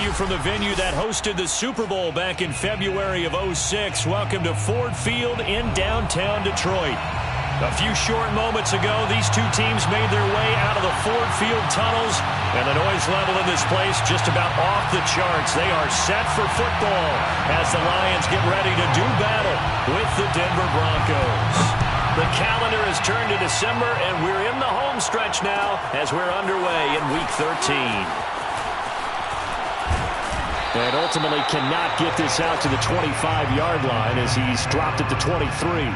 you from the venue that hosted the Super Bowl back in February of '06. Welcome to Ford Field in downtown Detroit. A few short moments ago, these two teams made their way out of the Ford Field tunnels, and the noise level in this place just about off the charts. They are set for football as the Lions get ready to do battle with the Denver Broncos. The calendar has turned to December, and we're in the home stretch now as we're underway in Week 13. And ultimately cannot get this out to the 25-yard line as he's dropped it to 23.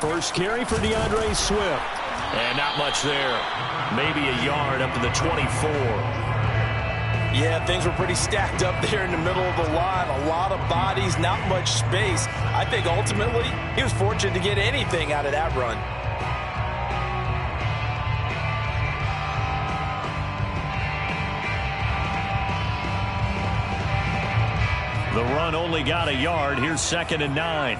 First carry for DeAndre Swift. And not much there. Maybe a yard up to the 24. Yeah, things were pretty stacked up there in the middle of the line. A lot of bodies, not much space. I think ultimately he was fortunate to get anything out of that run. The run only got a yard. Here's 2nd and 9.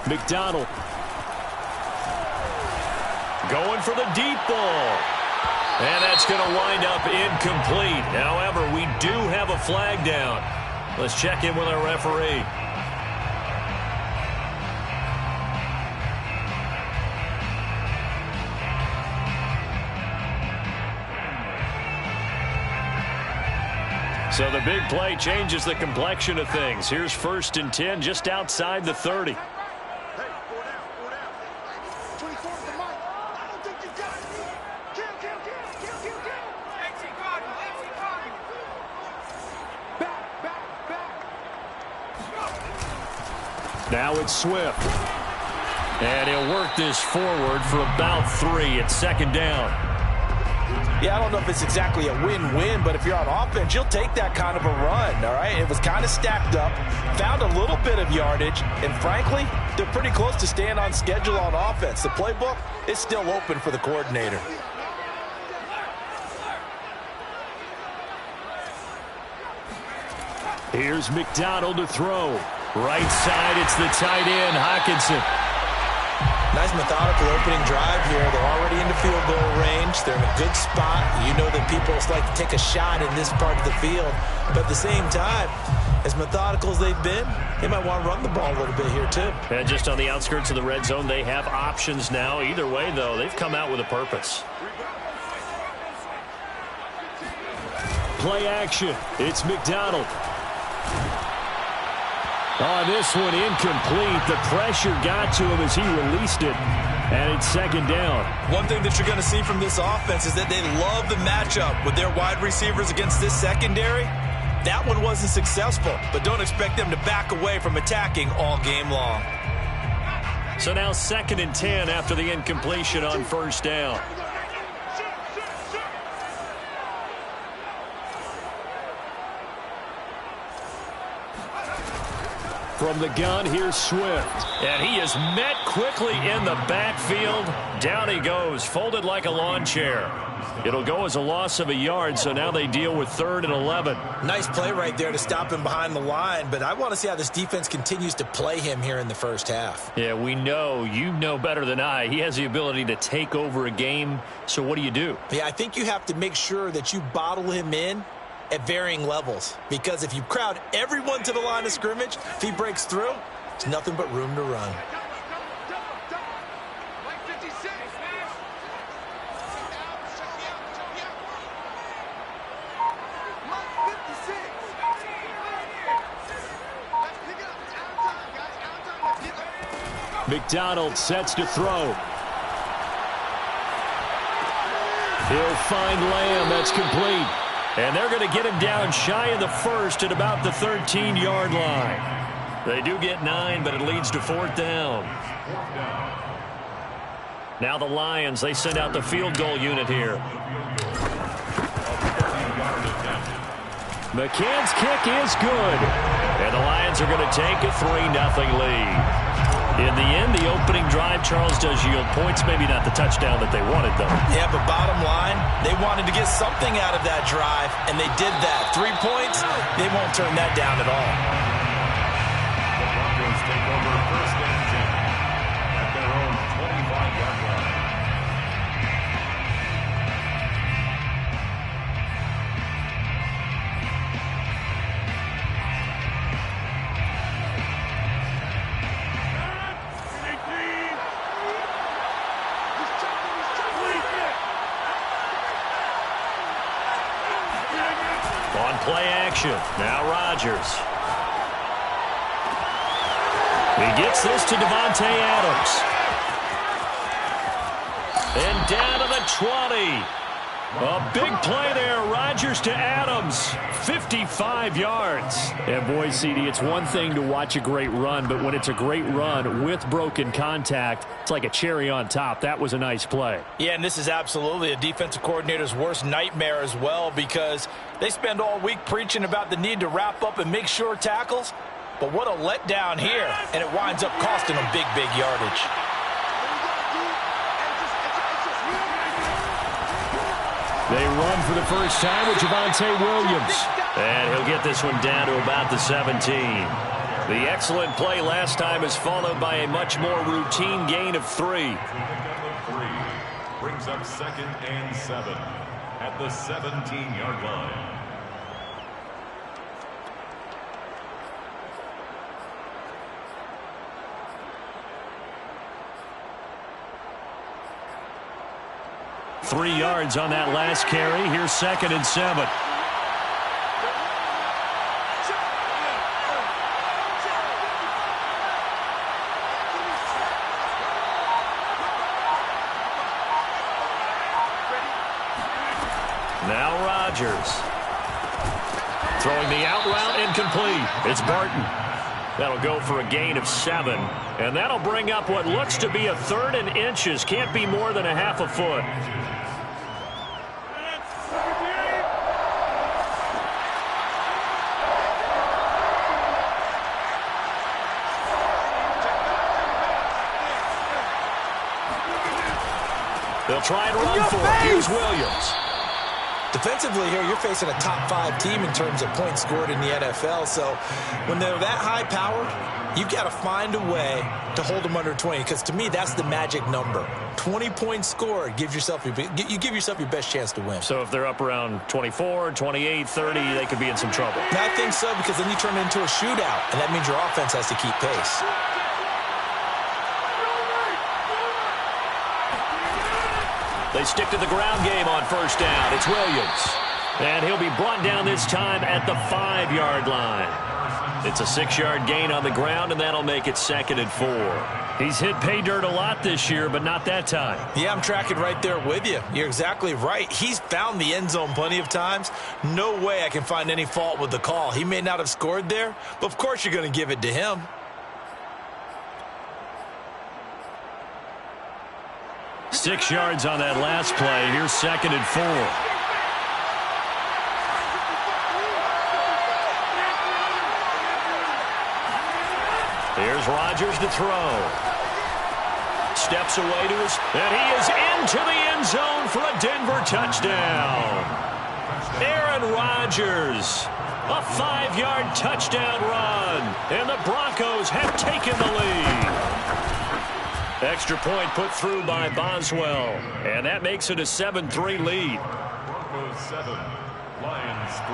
McDonald going for the deep ball. And that's going to wind up incomplete. However, we do have a flag down. Let's check in with our referee. So the big play changes the complexion of things. Here's 1st and 10 just outside the 30. Now it's Swift. And he'll work this forward for about 3. It's 2nd down. Yeah, I don't know if it's exactly a win-win, but if you're on offense, you'll take that kind of a run, all right? It was kind of stacked up, found a little bit of yardage, and frankly, they're pretty close to staying on schedule on offense. The playbook is still open for the coordinator. Here's McDonald to throw. Right side, it's the tight end, Hockenson. Nice methodical opening drive here. They're already into field goal range. They're in a good spot. You know that people like to take a shot in this part of the field. But at the same time, as methodical as they've been, they might want to run the ball a little bit here too. And just on the outskirts of the red zone, they have options now. Either way, though, they've come out with a purpose. Play action. It's McDonald. On this one, incomplete. The pressure got to him as he released it, and it's 2nd down. One thing that you're going to see from this offense is that they love the matchup with their wide receivers against this secondary. That one wasn't successful, but don't expect them to back away from attacking all game long. So now 2nd and 10 after the incompletion on 1st down. From the gun, here's Swift. And he is met quickly in the backfield. Down he goes, folded like a lawn chair. It'll go as a loss of a yard, so now they deal with 3rd and 11. Nice play right there to stop him behind the line, but I want to see how this defense continues to play him here in the first half. Yeah, we know. You know better than I. He has the ability to take over a game, so what do you do? Yeah, I think you have to make sure that you bottle him in at varying levels, because if you crowd everyone to the line of scrimmage, if he breaks through, it's nothing but room to run. McDonald sets to throw. He'll find Lamb. That's complete. And they're going to get him down shy of the 1st at about the 13-yard line. They do get 9, but it leads to 4th down. Now the Lions, they send out the field goal unit here. McCann's kick is good. And the Lions are going to take a 3-0 lead. In the end, the opening drive, Charles, does yield points. Maybe not the touchdown that they wanted, though. Yeah, but bottom line, they wanted to get something out of that drive, and they did that. 3 points, they won't turn that down at all. The Broncos take over 1st and 10 at their own 25-yard line. Play action. Now Rodgers. He gets this to Davante Adams. And down to the 20. A big play there. Rodgers to Adams. 55 yards. And boy, CD, it's one thing to watch a great run, but when it's a great run with broken contact, it's like a cherry on top. That was a nice play. Yeah, and this is absolutely a defensive coordinator's worst nightmare as well, because they spend all week preaching about the need to wrap up and make sure tackles. But what a letdown here, and it winds up costing them big, big yardage. They run for the first time with Javonte Williams. And he'll get this one down to about the 17. The excellent play last time is followed by a much more routine gain of 3. Brings up 2nd and 7 at the 17-yard line. Three yards on that last carry. Here's 2nd and 7. Now Rodgers. Throwing the out route incomplete. It's Barton. That'll go for a gain of 7. And that'll bring up what looks to be a 3rd and inches. Can't be more than a half a foot. They'll try and run for it. Here's Williams. Defensively here, you're facing a top 5 team in terms of points scored in the NFL. So when they're that high-powered, you've got to find a way to hold them under 20, because to me, that's the magic number. 20 points scored, you give yourself your best chance to win. So if they're up around 24, 28, 30, they could be in some trouble. I think so, because then you turn it into a shootout, and that means your offense has to keep pace. They stick to the ground game on 1st down. It's Williams. And he'll be brought down this time at the 5-yard line. It's a 6-yard gain on the ground, and that'll make it 2nd and 4. He's hit pay dirt a lot this year, but not that time. Yeah, I'm tracking right there with you. You're exactly right. He's found the end zone plenty of times. No way I can find any fault with the call. He may not have scored there, but of course you're going to give it to him. Six yards on that last play. Here's 2nd and 4. Here's Rodgers to throw. Steps away to his, and he is into the end zone for a Denver touchdown. Aaron Rodgers, a 5-yard touchdown run, and the Broncos have taken the lead. Extra point put through by Boswell, and that makes it a 7-3 lead. Broncos 7, Lions 3.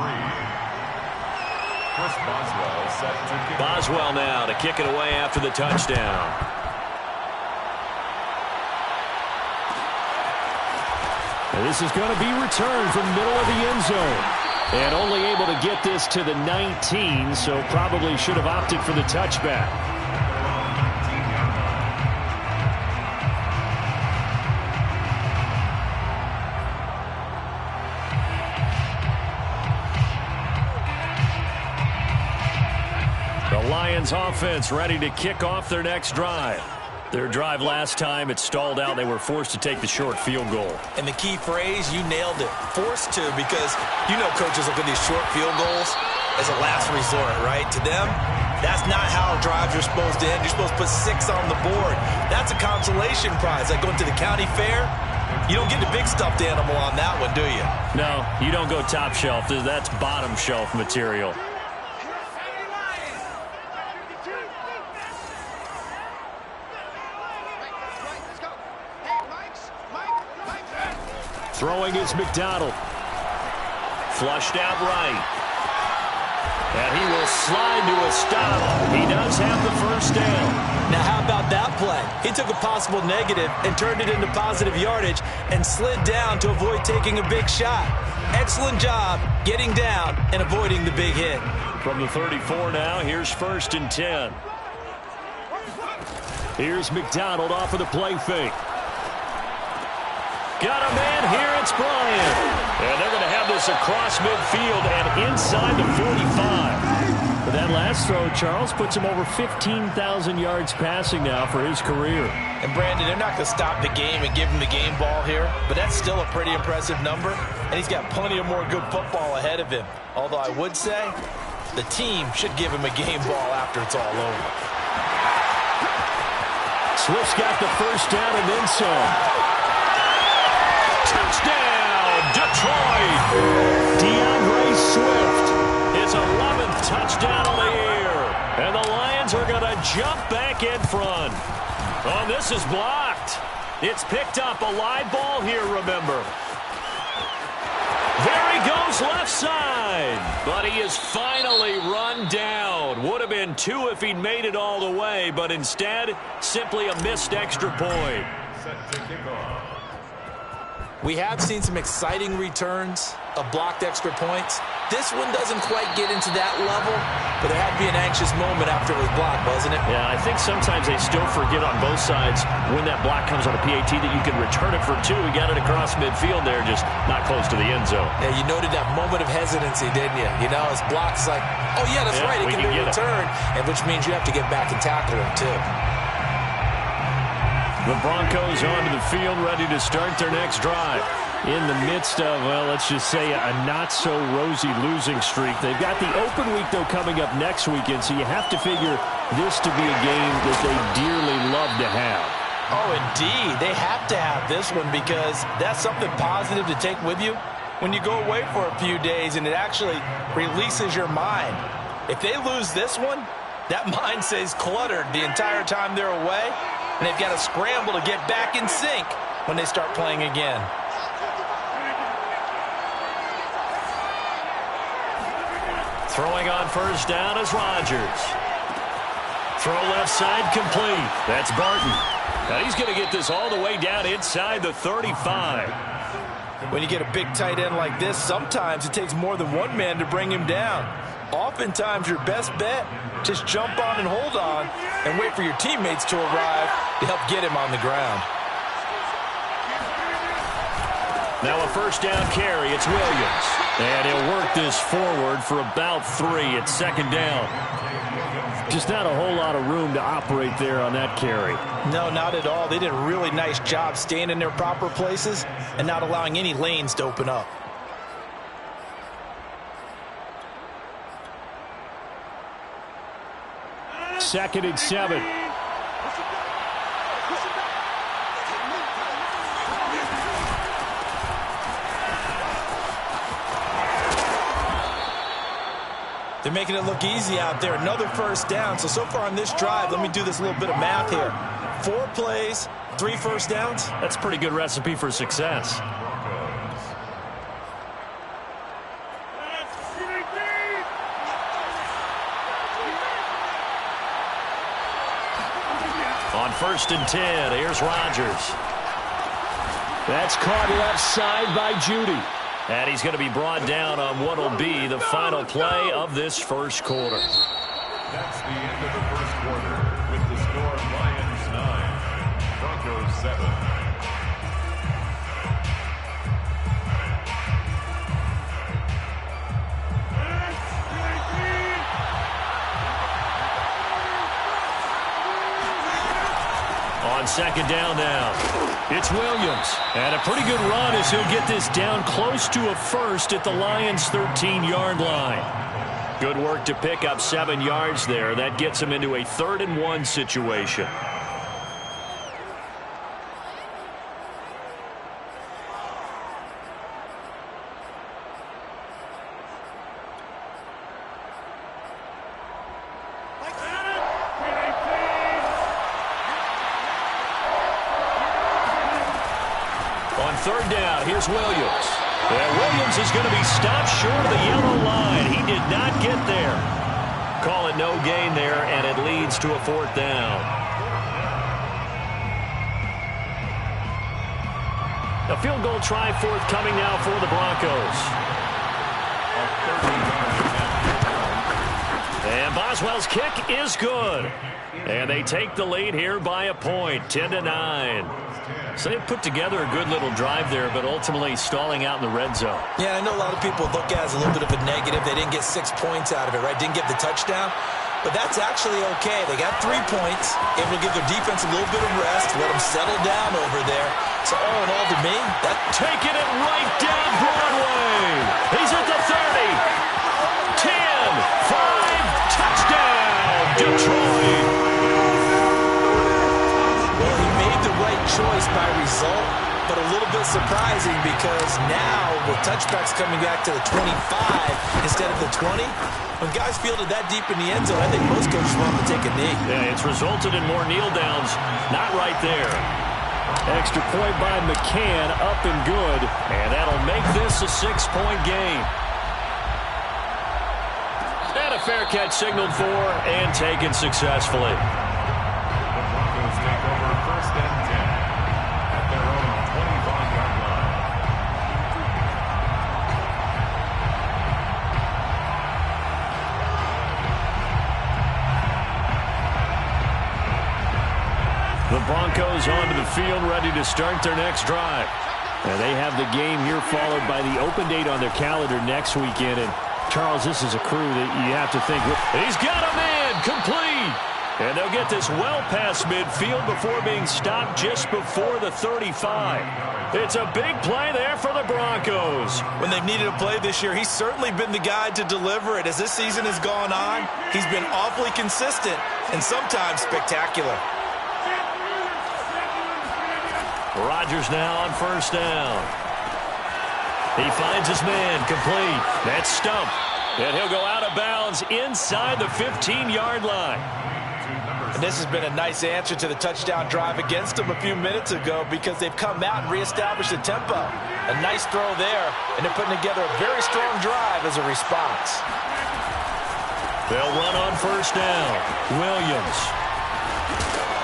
Chris Boswell set to kick. Boswell now to kick it away after the touchdown. And this is going to be returned from the middle of the end zone. And only able to get this to the 19, so probably should have opted for the touchback. Lions offense ready to kick off their next drive. Their drive last time, it stalled out. They were forced to take the short field goal. And the key phrase, you nailed it, forced to, because you know coaches look at these short field goals as a last resort, right? To them, that's not how drives are supposed to end. You're supposed to put 6 on the board. That's a consolation prize. Like going to the county fair, you don't get the big stuffed animal on that one, do you? No, you don't go top shelf. That's bottom shelf material. Throwing is McDonald. Flushed out right. And he will slide to a stop. He does have the first down. Now, how about that play? He took a possible negative and turned it into positive yardage and slid down to avoid taking a big shot. Excellent job getting down and avoiding the big hit. From the 34 now, here's 1st and 10. Here's McDonald off of the play fake. Got a man here, it's Bryant. And they're going to have this across midfield and inside the 45. That last throw, Charles, puts him over 15,000 yards passing now for his career. And, Brandon, they're not going to stop the game and give him the game ball here, but that's still a pretty impressive number, and he's got plenty of more good football ahead of him. Although I would say the team should give him a game ball after it's all over. Swift's got the first down and then some. Touchdown, Detroit! DeAndre Swift, his 11th touchdown of the year. And the Lions are going to jump back in front. Oh, this is blocked. It's picked up, a live ball here, remember. There he goes left side. But he is finally run down. Would have been 2 if he'd made it all the way, but instead, simply a missed extra point. Set to kick off. We have seen some exciting returns of blocked extra points. This one doesn't quite get into that level, but there had to be an anxious moment after it was blocked, wasn't it? Yeah, I think sometimes they still forget on both sides when that block comes on a PAT that you can return it for 2. We got it across midfield there, just not close to the end zone. Yeah, you noted that moment of hesitancy, didn't you? You know, his block is like, oh, yeah, that's right, it can be returned, and which means you have to get back and tackle him, too. The Broncos onto the field, ready to start their next drive. In the midst of, well, let's just say a not-so-rosy losing streak. They've got the open week, though, coming up next weekend, so you have to figure this to be a game that they dearly love to have. Oh, indeed. They have to have this one because that's something positive to take with you when you go away for a few days, and it actually releases your mind. If they lose this one, that mind stays cluttered the entire time they're away, and they've got to scramble to get back in sync when they start playing again. Throwing on first down is Rodgers. Throw left side complete. That's Barton. Now he's going to get this all the way down inside the 35. When you get a big tight end like this, sometimes it takes more than one man to bring him down. Oftentimes your best bet, just jump on and hold on and wait for your teammates to arrive to help get him on the ground. Now a first down carry, it's Williams. And he'll work this forward for about 3 at second down. Just not a whole lot of room to operate there on that carry. No, not at all. They did a really nice job staying in their proper places and not allowing any lanes to open up. Second and 7. They're making it look easy out there. Another first down. So far on this drive, let me do this little bit of math here. 4 plays, 3 first downs. That's a pretty good recipe for success. On first and 10, here's Rodgers. That's caught left side by Judy. And he's going to be brought down on what will be the final play of this first quarter. That's the end of the first quarter with the score Lions 9, Broncos 7. On second down now, it's Williams. And a pretty good run as he'll get this down close to a first at the Lions' 13-yard line. Good work to pick up 7 yards there. That gets him into a 3rd-and-1 situation. On 3rd down, here's Williams. And Williams is going to be stopped short of the yellow line. He did not get there. Call it no gain there, and it leads to a 4th down. A field goal try forthcoming now for the Broncos. And Boswell's kick is good. And they take the lead here by a point, 10-9. So they put together a good little drive there, but ultimately stalling out in the red zone. Yeah, I know a lot of people look at it as a little bit of a negative. They didn't get 6 points out of it, right? Didn't get the touchdown. But that's actually okay. They got 3 points, able to give their defense a little bit of rest, let them settle down over there. So all in all, to me, that taking it right down Broadway. He's at the 30. 10, 5, touchdown, Detroit. Well, he made the right choice by result, but a little bit surprising because now with touchbacks coming back to the 25 instead of the 20, when guys fielded that deep in the end zone, I think most coaches want to take a knee. Yeah, it's resulted in more kneel downs. Not right there. Extra point by McCann, up and good, and that'll make this a 6-point game. And a fair catch signaled for and taken successfully. The Broncos take over 1st and 10 at their own 25-yard line. The Broncos onto the field, ready to start their next drive. And they have the game here followed by the open date on their calendar next weekend. And Charles, this is a crew that you have to think, he's got a man, complete. And they'll get this well past midfield before being stopped just before the 35. It's a big play there for the Broncos. When they've needed a play this year, he's certainly been the guy to deliver it. As this season has gone on, he's been awfully consistent and sometimes spectacular. Rodgers now on 1st down. He finds his man, complete. That's Stump. And he'll go out of bounds inside the 15-yard line. And this has been a nice answer to the touchdown drive against them a few minutes ago because they've come out and reestablished the tempo. A nice throw there, and they're putting together a very strong drive as a response. They'll run on 1st down. Williams.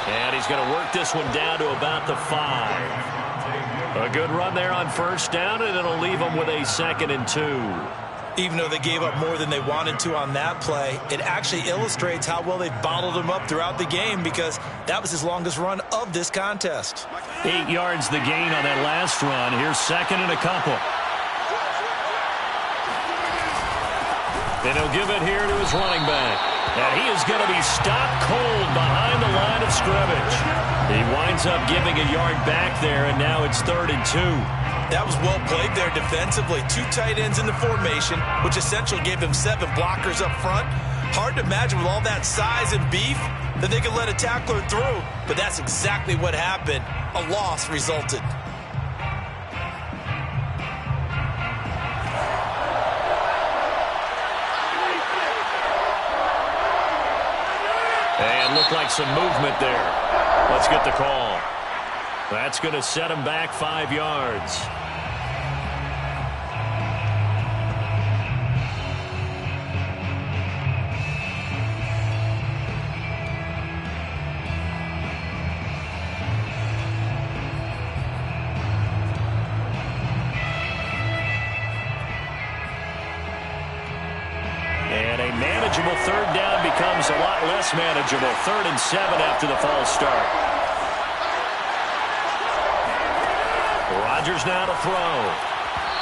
And he's going to work this one down to about the 5. A good run there on 1st down, and it'll leave them with a 2nd and 2. Even though they gave up more than they wanted to on that play, it actually illustrates how well they've bottled him up throughout the game because that was his longest run of this contest. 8 yards the gain on that last run. Here's 2nd and a couple. And he'll give it here to his running back. And he is going to be stopped cold behind the line of scrimmage. He winds up giving a yard back there, and now it's 3rd and 2. That was well played there defensively. 2 tight ends in the formation, which essentially gave them 7 blockers up front. Hard to imagine with all that size and beef that they could let a tackler through. But that's exactly what happened. A loss resulted. And looked like some movement there. Let's get the call. That's going to set him back 5 yards. And a manageable 3rd down becomes a lot less manageable. 3rd and 7 after the false start. Rodgers now to throw.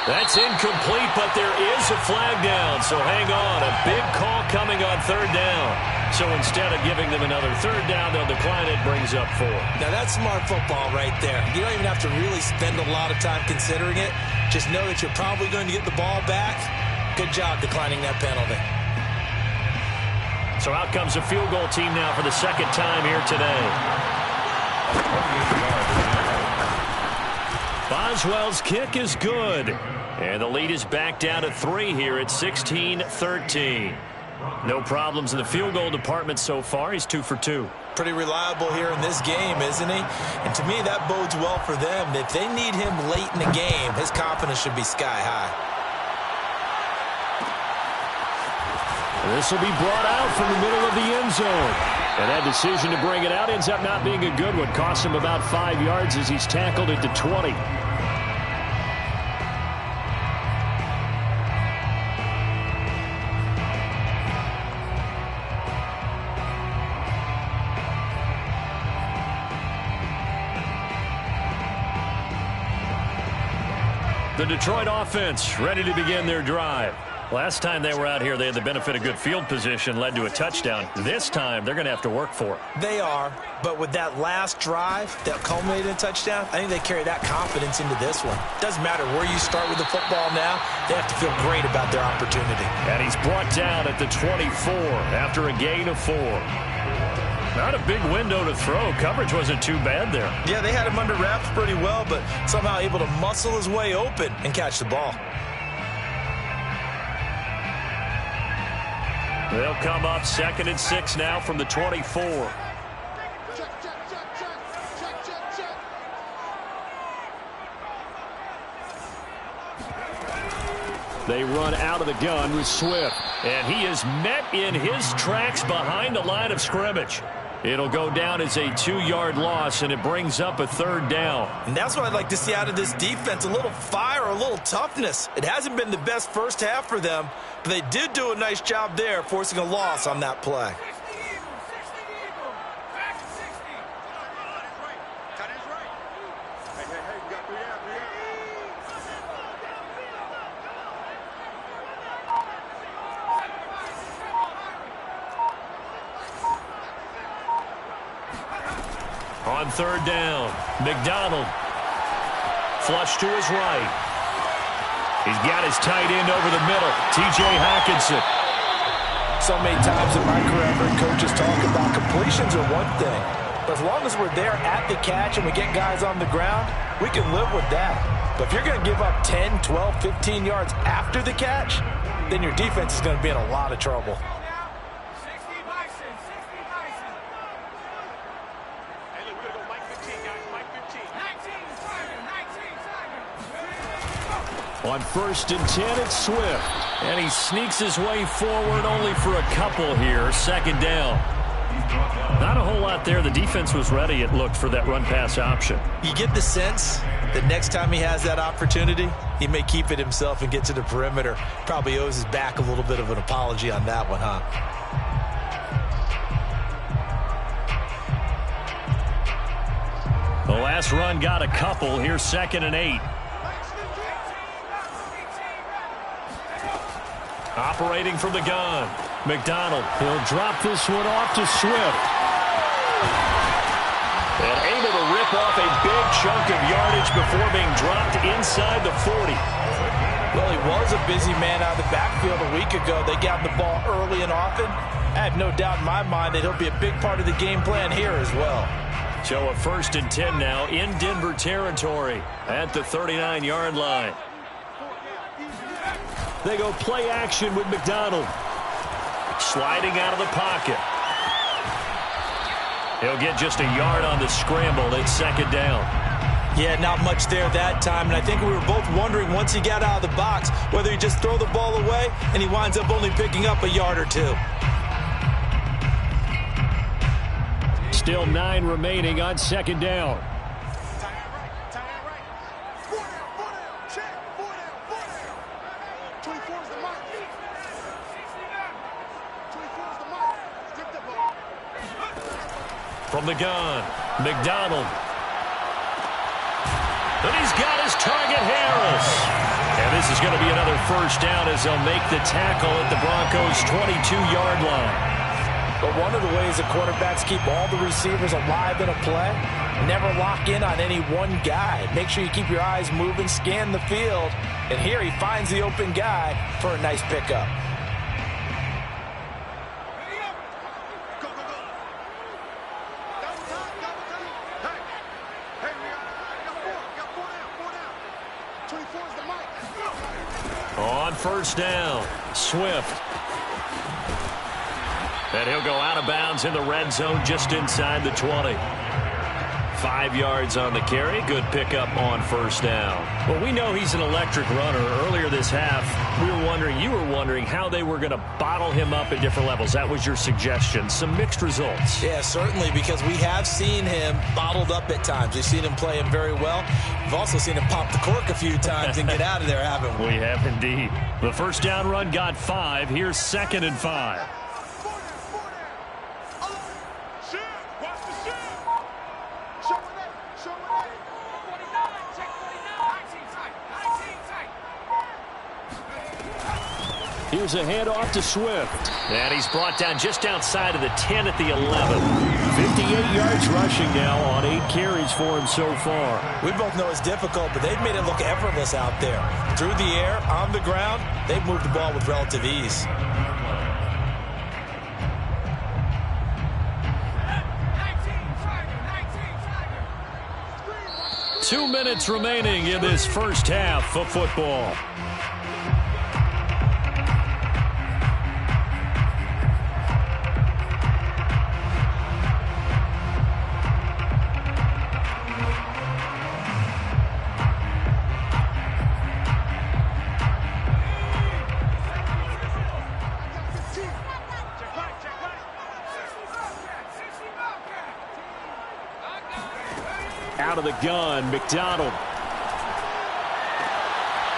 That's incomplete, but there is a flag down, so hang on. A big call coming on 3rd down. So instead of giving them another 3rd down, they'll decline it. Brings comes up for. Now, that's smart football right there. You don't even have to really spend a lot of time considering it. Just know that you're probably going to get the ball back. Good job declining that penalty. So out comes a field goal team now for the second time here today. Boswell's kick is good. And the lead is back down to 3 here at 16-13. No problems in the field goal department so far. He's 2 for 2. Pretty reliable here in this game, isn't he? And to me, that bodes well for them. If they need him late in the game, his confidence should be sky high. This will be brought out from the middle of the end zone. And that decision to bring it out ends up not being a good one. Costs him about 5 yards as he's tackled at the 20. The Detroit offense ready to begin their drive. Last time they were out here, they had the benefit of good field position, led to a touchdown. This time, they're going to have to work for it. They are, but with that last drive that culminated in a touchdown, I think they carry that confidence into this one. Doesn't matter where you start with the football now, they have to feel great about their opportunity. And he's brought down at the 24 after a gain of 4. Not a big window to throw. Coverage wasn't too bad there. Yeah, they had him under wraps pretty well, but somehow able to muscle his way open and catch the ball. They'll come up 2nd and 6 now from the 24. They run out of the gun with Swift. And he is met in his tracks behind the line of scrimmage. It'll go down as a 2-yard loss, and it brings up a 3rd down. And that's what I'd like to see out of this defense, a little fire, a little toughness. It hasn't been the best first half for them, but they did do a nice job there, forcing a loss on that play. On 3rd down, McDonald. Flush to his right. He's got his tight end over the middle, T.J. Hockenson. So many times in my career, I've heard coaches talk about completions are one thing. But as long as we're there at the catch and we get guys on the ground, we can live with that. But if you're going to give up 10, 12, 15 yards after the catch, then your defense is going to be in a lot of trouble. On 1st and 10, it's Swift. And he sneaks his way forward only for a couple here. 2nd down. Not a whole lot there. The defense was ready, it looked, for that run-pass option. You get the sense that next time he has that opportunity, he may keep it himself and get to the perimeter. Probably owes his back a little bit of an apology on that one, huh? The last run got a couple. Here's 2nd and 8. Operating from the gun, McDonald. He'll drop this one off to Swift. And able to rip off a big chunk of yardage before being dropped inside the 40. Well, he was a busy man out of the backfield a week ago. They got the ball early and often. I have no doubt in my mind that he'll be a big part of the game plan here as well. So a 1st and 10 now in Denver territory at the 39-yard line. They go play action with McDonald. Sliding out of the pocket. He'll get just a yard on the scramble. It's 2nd down. Yeah, not much there that time. And I think we were both wondering once he got out of the box whether he just throw the ball away and he winds up only picking up a yard or 2. Still 9 remaining on 2nd down. From the gun, McDonald. And he's got his target, Harris. And this is going to be another 1st down as they'll make the tackle at the Broncos' 22-yard line. But one of the ways that quarterbacks keep all the receivers alive in a play, never lock in on any one guy. Make sure you keep your eyes moving, scan the field. And here he finds the open guy for a nice pickup. On first down, Swift. And he'll go out of bounds in the red zone just inside the 20. 5 yards on the carry. Good pickup on first down. Well, we know he's an electric runner. Earlier this half, you were wondering how they were going to bottle him up at different levels. That was your suggestion. Some mixed results. Yeah, certainly, because we have seen him bottled up at times. We've seen him play him very well. We've also seen him pop the cork a few times and get out of there, haven't we? We have indeed. The first down run got 5. Here's 2nd and 5. Here's a handoff to Swift. And he's brought down just outside of the 10 at the 11. 58 yards rushing now on 8 carries for him so far. We both know it's difficult, but they've made it look effortless out there. Through the air, on the ground, they've moved the ball with relative ease. 2 minutes remaining in this first half of football. Out of the gun, McDonald.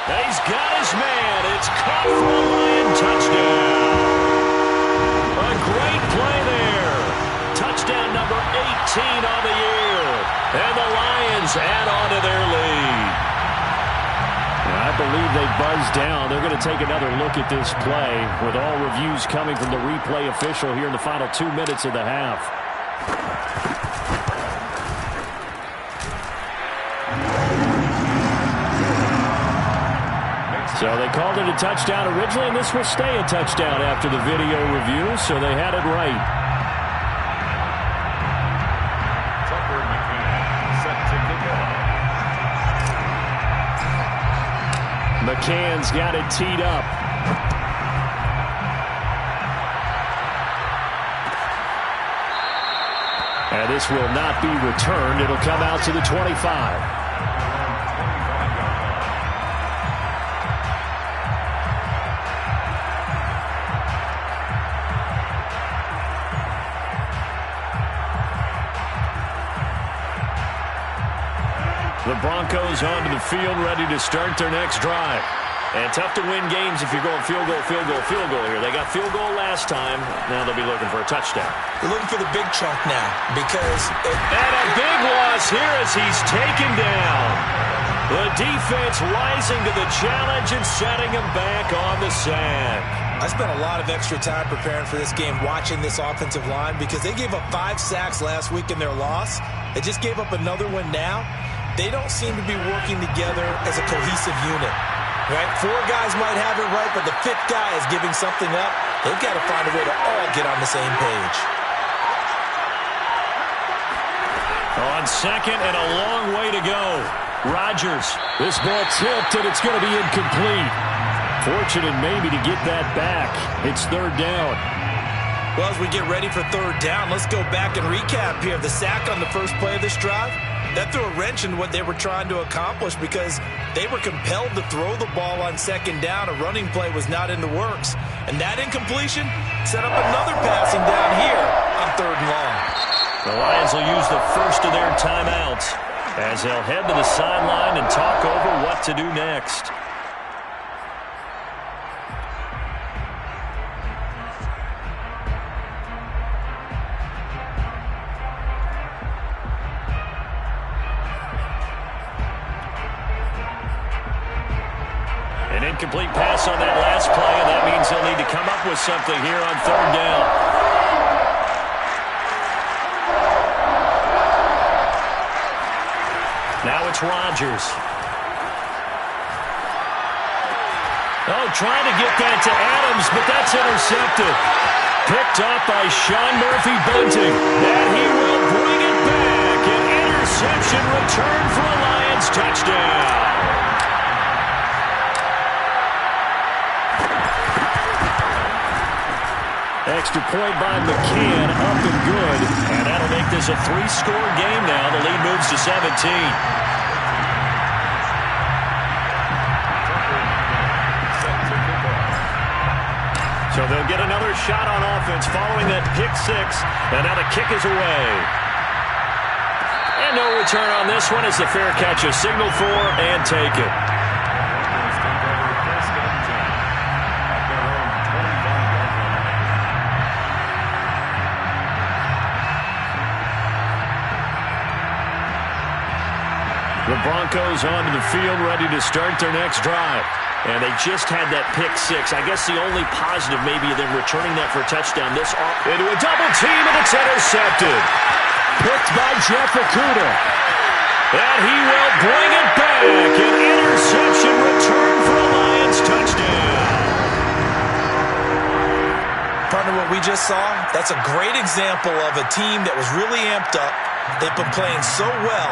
He's got his man. It's caught for a Lion touchdown. A great play there. Touchdown number 18 on the year. And the Lions add on to their lead. I believe they buzzed down. They're going to take another look at this play with all reviews coming from the replay official here in the final 2 minutes of the half. So they called it a touchdown originally, and this will stay a touchdown after the video review, so they had it right. Tucker McCann set to kick off. McCann's got it teed up. And this will not be returned. It'll come out to the 25. The Broncos onto the field, ready to start their next drive. And tough to win games if you're going field goal, field goal, field goal here. They got field goal last time. Now they'll be looking for a touchdown. They're looking for the big chunk now because... And a big loss here as he's taken down. The defense rising to the challenge and setting him back on the sack. I spent a lot of extra time preparing for this game watching this offensive line because they gave up 5 sacks last week in their loss. They just gave up another one now. They don't seem to be working together as a cohesive unit. Right? 4 guys might have it right, but the 5th guy is giving something up. They've got to find a way to all get on the same page. On second and a long way to go. Rodgers. This ball tipped, and it's going to be incomplete. Fortunate maybe to get that back. It's 3rd down. Well, as we get ready for 3rd down, let's go back and recap here. The sack on the first play of this drive, that threw a wrench in what they were trying to accomplish because they were compelled to throw the ball on 2nd down. A running play was not in the works. And that incompletion set up another passing down here on 3rd and long. The Lions will use the first of their timeouts as they'll head to the sideline and talk over what to do next. An incomplete pass on that last play, and that means they'll need to come up with something here on 3rd down. Now it's Rodgers. Oh, trying to get that to Adams, but that's intercepted. Picked up by Sean Murphy-Bunting. And he will bring it back. An interception return for a Lions touchdown. Extra point by McCann, up and good. And that'll make this a 3-score game now. The lead moves to 17. So they'll get another shot on offense following that pick six. And now the kick is away. And no return on this one as the fair catch is signaled for and taken. The Broncos onto the field ready to start their next drive. And they just had that pick six. I guess the only positive maybe of them returning that for a touchdown this off into a double team, and it's intercepted. Picked by Jeff Okudah. And he will bring it back. An interception return for a Lions touchdown. Partner, what we just saw, that's a great example of a team that was really amped up. They've been playing so well,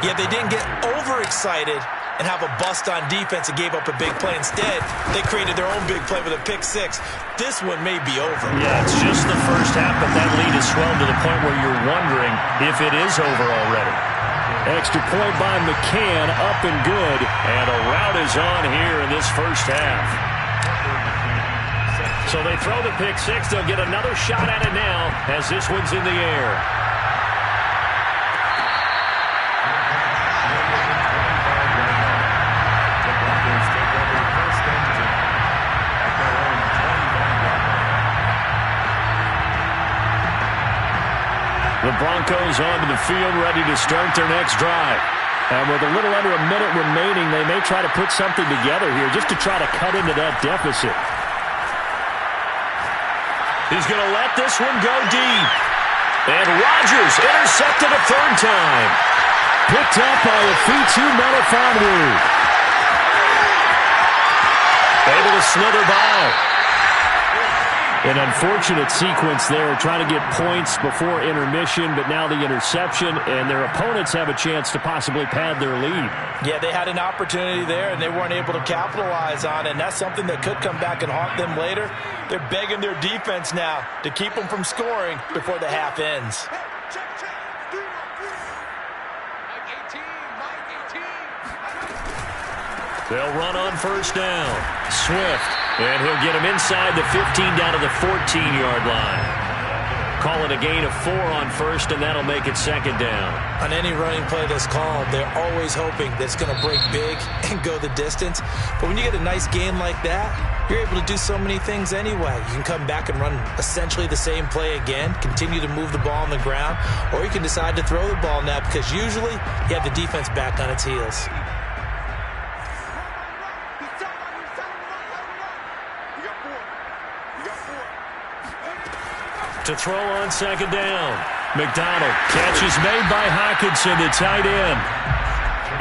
yet they didn't get overexcited and have a bust on defense and gave up a big play. Instead, they created their own big play with a pick six. This one may be over. Yeah, it's just the first half, but that lead has swelled to the point where you're wondering if it is over already. Extra point by McCann, up and good. And a rout is on here in this first half. So they throw the pick six. They'll get another shot at it now as this one's in the air. The Broncos onto the field ready to start their next drive. And with a little under a minute remaining, they may try to put something together here just to try to cut into that deficit. He's going to let this one go deep. And Rodgers intercepted a third time. Picked up by Wk13. Able to slither by. An unfortunate sequence there, trying to get points before intermission, but now the interception, and their opponents have a chance to possibly pad their lead. Yeah, they had an opportunity there, and they weren't able to capitalize on it, and that's something that could come back and haunt them later. They're begging their defense now to keep them from scoring before the half ends. They'll run on first down. Swift. And he'll get him inside the 15 down to the 14-yard line. Call it a gain of 4 on first, and that'll make it second down. On any running play that's called, they're always hoping that it's going to break big and go the distance. But when you get a nice gain like that, you're able to do so many things anyway. You can come back and run essentially the same play again, continue to move the ball on the ground, or you can decide to throw the ball now because usually you have the defense back on its heels. To throw on second down. McDonald. Catch is made by Hockenson, the tight end.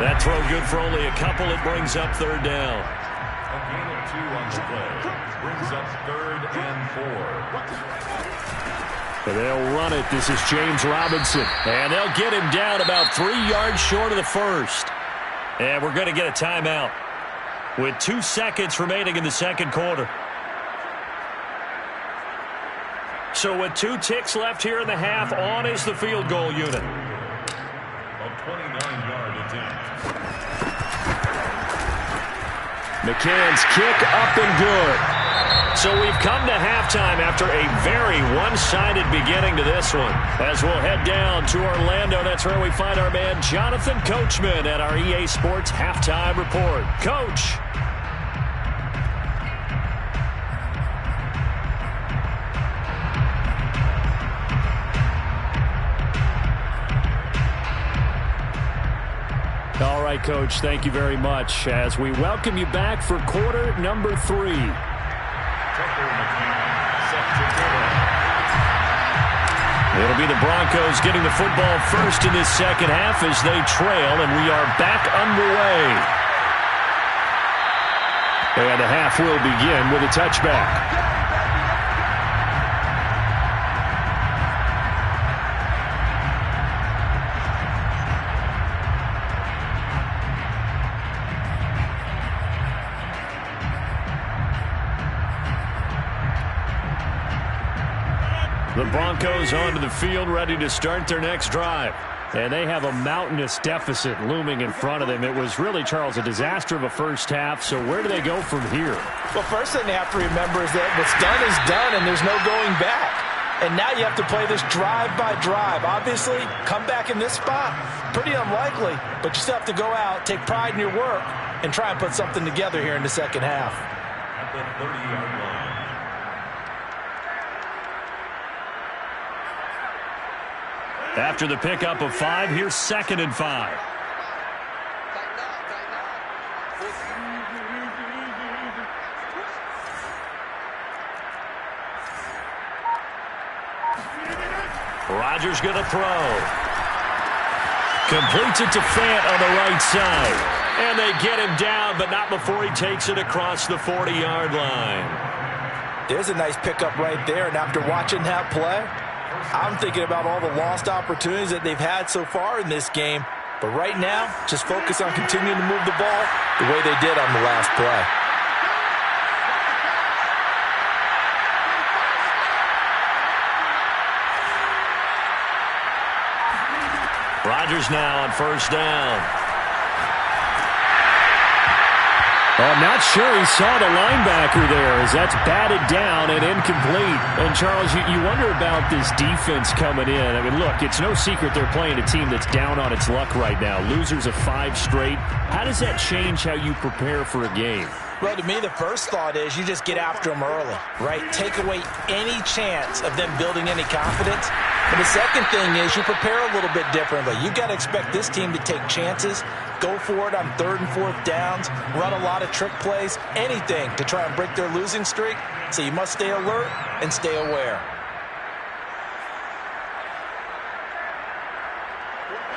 That throw good for only a couple. It brings up third down. A gain of 2 on the play. Brings up 3rd and 4. They'll run it. This is James Robinson. And they'll get him down about 3 yards short of the first. And we're going to get a timeout with 2 seconds remaining in the second quarter. So with 2 ticks left here in the half, on is the field goal unit. A 29-yard attempt. McCann's kick up and good. So we've come to halftime after a very one-sided beginning to this one. As we'll head down to Orlando, that's where we find our man Jonathan Coachman at our EA Sports Halftime Report. Coach. All right, Coach, thank you very much as we welcome you back for quarter number 3. It'll be the Broncos getting the football first in this second half as they trail, and we are back underway. And the half will begin with a touchback. The Broncos onto the field, ready to start their next drive. And they have a mountainous deficit looming in front of them. It was really, Charles, a disaster of a first half. So where do they go from here? Well, first thing they have to remember is that what's done is done, and there's no going back. And now you have to play this drive by drive. Obviously, come back in this spot, pretty unlikely. But you still have to go out, take pride in your work, and try and put something together here in the second half. At the 30-yard line. After the pickup of 5, here's 2nd and 5. Rodgers going to throw. Completes it to Fant on the right side. And they get him down, but not before he takes it across the 40-yard line. There's a nice pickup right there, and after watching that play, I'm thinking about all the lost opportunities that they've had so far in this game. But right now, just focus on continuing to move the ball the way they did on the last play. Rodgers now on first down. I'm not sure he saw the linebacker there as that's batted down and incomplete. And, Charles, you wonder about this defense coming in. I mean, look, it's no secret they're playing a team that's down on its luck right now. Losers of 5 straight. How does that change how you prepare for a game? Well, to me, the first thought is you just get after them early, right? Take away any chance of them building any confidence. But the second thing is you prepare a little bit differently. You've got to expect this team to take chances, go for it on 3rd and 4th downs, run a lot of trick plays, anything to try and break their losing streak. So you must stay alert and stay aware.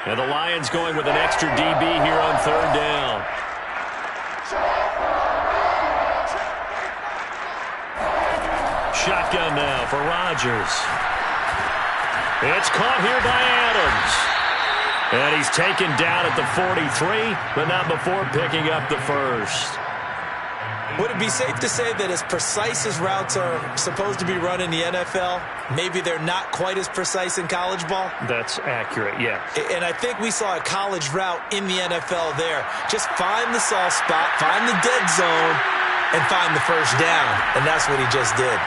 And the Lions going with an extra DB here on 3rd down. Shotgun now for Rodgers. It's caught here by Adams. And he's taken down at the 43, but not before picking up the first. Would it be safe to say that as precise as routes are supposed to be run in the NFL, maybe they're not quite as precise in college ball? That's accurate, yeah. And I think we saw a college route in the NFL there. Just find the soft spot, find the dead zone, and find the first down. And that's what he just did.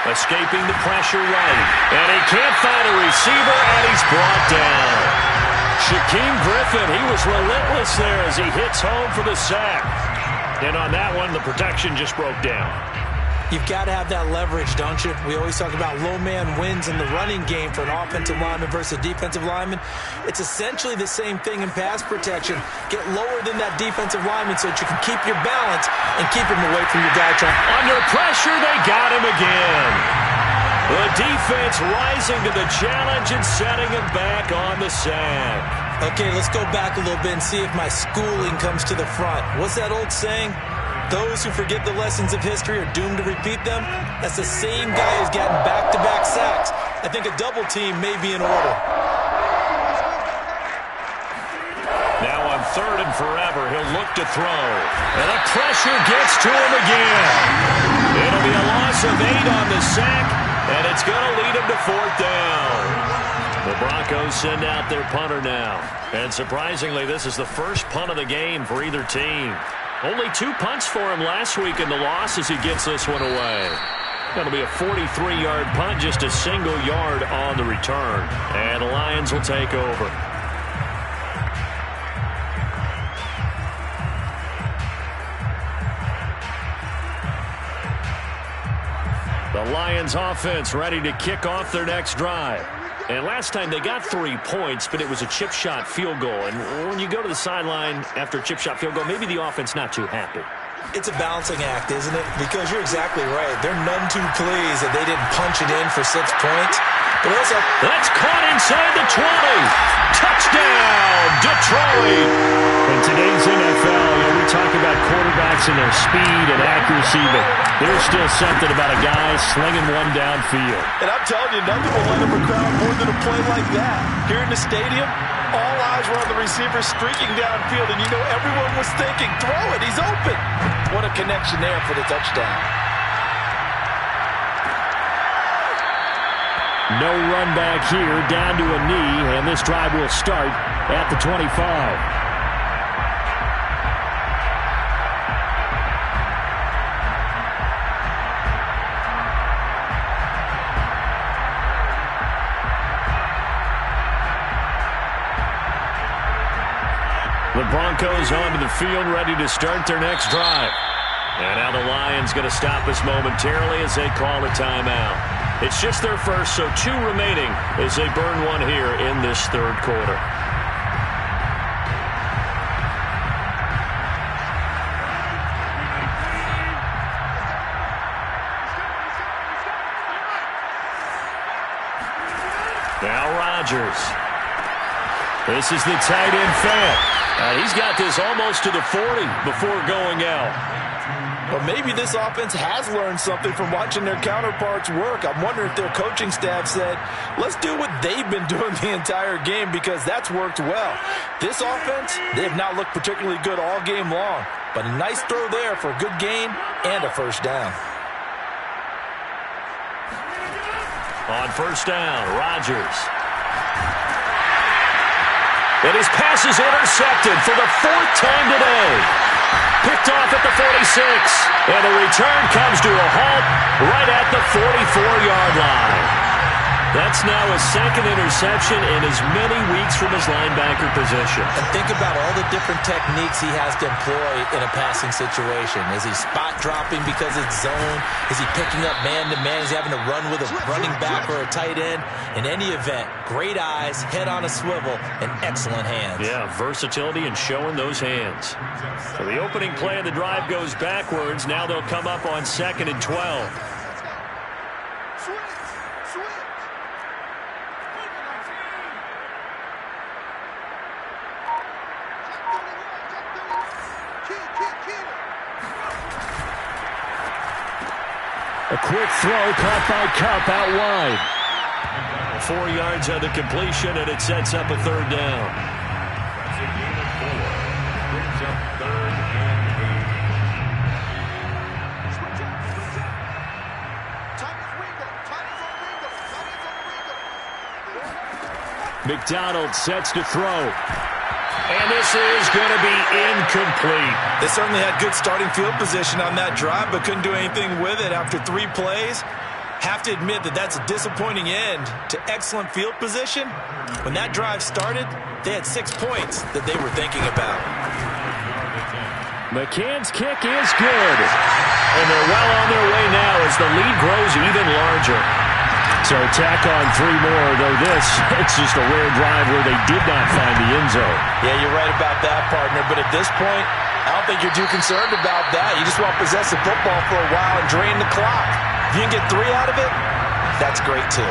Escaping the pressure right. And he can't find a receiver, and he's brought down. Shaquem Griffin, he was relentless there as he hits home for the sack. And on that one, the protection just broke down. You've got to have that leverage, don't you? We always talk about low man wins in the running game for an offensive lineman versus a defensive lineman. It's essentially the same thing in pass protection. Get lower than that defensive lineman so that you can keep your balance and keep him away from your guy. Under pressure, they got him again. The defense rising to the challenge and setting him back on the sack. Okay, let's go back a little bit and see if my schooling comes to the front. What's that old saying? Those who forget the lessons of history are doomed to repeat them. That's the same guy who's gotten back-to-back sacks. I think a double team may be in order. Now on 3rd and forever, he'll look to throw. And the pressure gets to him again. It'll be a loss of 8 on the sack, and it's going to lead him to 4th down. The Broncos send out their punter now. And surprisingly, this is the first punt of the game for either team. Only 2 punts for him last week in the loss as he gets this one away. That'll be a 43-yard punt, just a single yard on the return. And the Lions will take over. The Lions offense ready to kick off their next drive. And last time they got 3 points, but it was a chip shot field goal. And when you go to the sideline after a chip shot field goal, maybe the offense not too happy. It's a balancing act, isn't it? Because you're exactly right. They're none too pleased that they didn't punch it in for 6 points. But also, that's caught inside the 20. Touchdown, Detroit. In today's NFL, we talk about quarterbacks and their speed and accuracy, but there's still something about a guy slinging one downfield. And I'm telling you, nothing will light up a crowd more than a play like that. Here in the stadium, all eyes were on the receiver streaking downfield, and you know everyone was thinking, throw it, he's open. What a connection there for the touchdown. No run back here, down to a knee, and this drive will start at the 25. The Broncos onto the field, ready to start their next drive. And now the Lions going to stop us momentarily as they call a timeout. It's just their first, so 2 remaining as they burn one here in this third quarter. Now Rodgers. This is the tight end fan. He's got this almost to the 40 before going out. But maybe this offense has learned something from watching their counterparts work. I'm wondering if their coaching staff said, let's do what they've been doing the entire game, because that's worked well. This offense, they have not looked particularly good all game long. But a nice throw there for a good gain and a first down. On first down, Rodgers. And his pass is intercepted for the 4th time today. Picked off at the 46. And the return comes to a halt right at the 44-yard line. That's now his 2nd interception in as many weeks from his linebacker position. And think about all the different techniques he has to employ in a passing situation. Is he spot dropping because it's zone? Is he picking up man-to-man? Is he having to run with a running back or a tight end? In any event, great eyes, head on a swivel, and excellent hands. Yeah, versatility and showing those hands. So the opening play of the drive goes backwards. Now they'll come up on 2nd and 12. A quick throw caught by Cup out wide. 4 yards on the completion, and it sets up a 3rd down. That's a gain of 4. Brings up 3rd and 8. Switch up. Time's on Ringo. McDonald sets to throw. And this is going to be incomplete. They certainly had good starting field position on that drive, but couldn't do anything with it after 3 plays. Have to admit that that's a disappointing end to excellent field position. When that drive started, they had 6 points that they were thinking about. McCann's kick is good. And they're well on their way now as the lead grows even larger. So tack on 3 more, though it's just a rare drive where they did not find the end zone. Yeah, you're right about that, partner. But at this point, I don't think you're too concerned about that. You just want to possess the football for a while and drain the clock. If you can get 3 out of it, that's great too.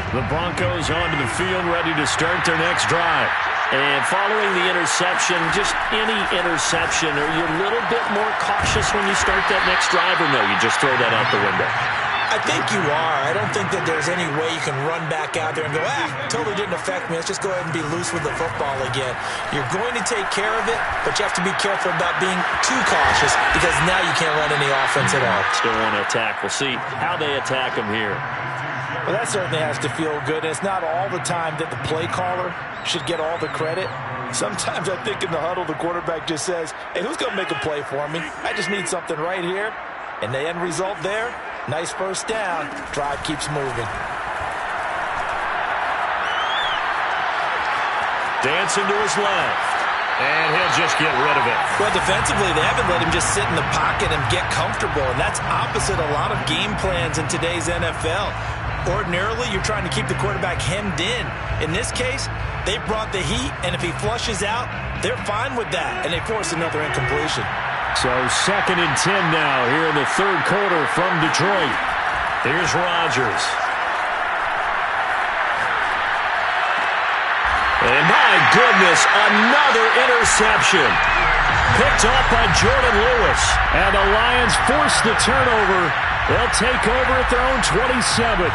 The Broncos onto the field, ready to start their next drive. And following the interception, just any interception, are you a little bit more cautious when you start that next drive, or no, you just throw that out the window? I think you are. I don't think that there's any way you can run back out there and go, totally didn't affect me. Let's just go ahead and be loose with the football again. You're going to take care of it, but you have to be careful about being too cautious, because now you can't run any offense at all. Still want to attack. We'll see how they attack them here. Well, that certainly has to feel good. It's not all the time that the play caller should get all the credit. Sometimes I think in the huddle, the quarterback just says, hey, who's going to make a play for me? I just need something right here. And the end result there, nice first down. Drive keeps moving. Dancing to his left. And he'll just get rid of it. Well, defensively, they haven't let him just sit in the pocket and get comfortable, and that's opposite a lot of game plans in today's NFL. Ordinarily, you're trying to keep the quarterback hemmed in. In this case, they brought the heat, and if he flushes out, they're fine with that, and they force another incompletion. So 2nd and 10 now here in the third quarter from Detroit. Here's Rodgers. And my goodness, another interception. Picked off by Jordan Lewis. And the Lions force the turnover. They'll take over at their own 27.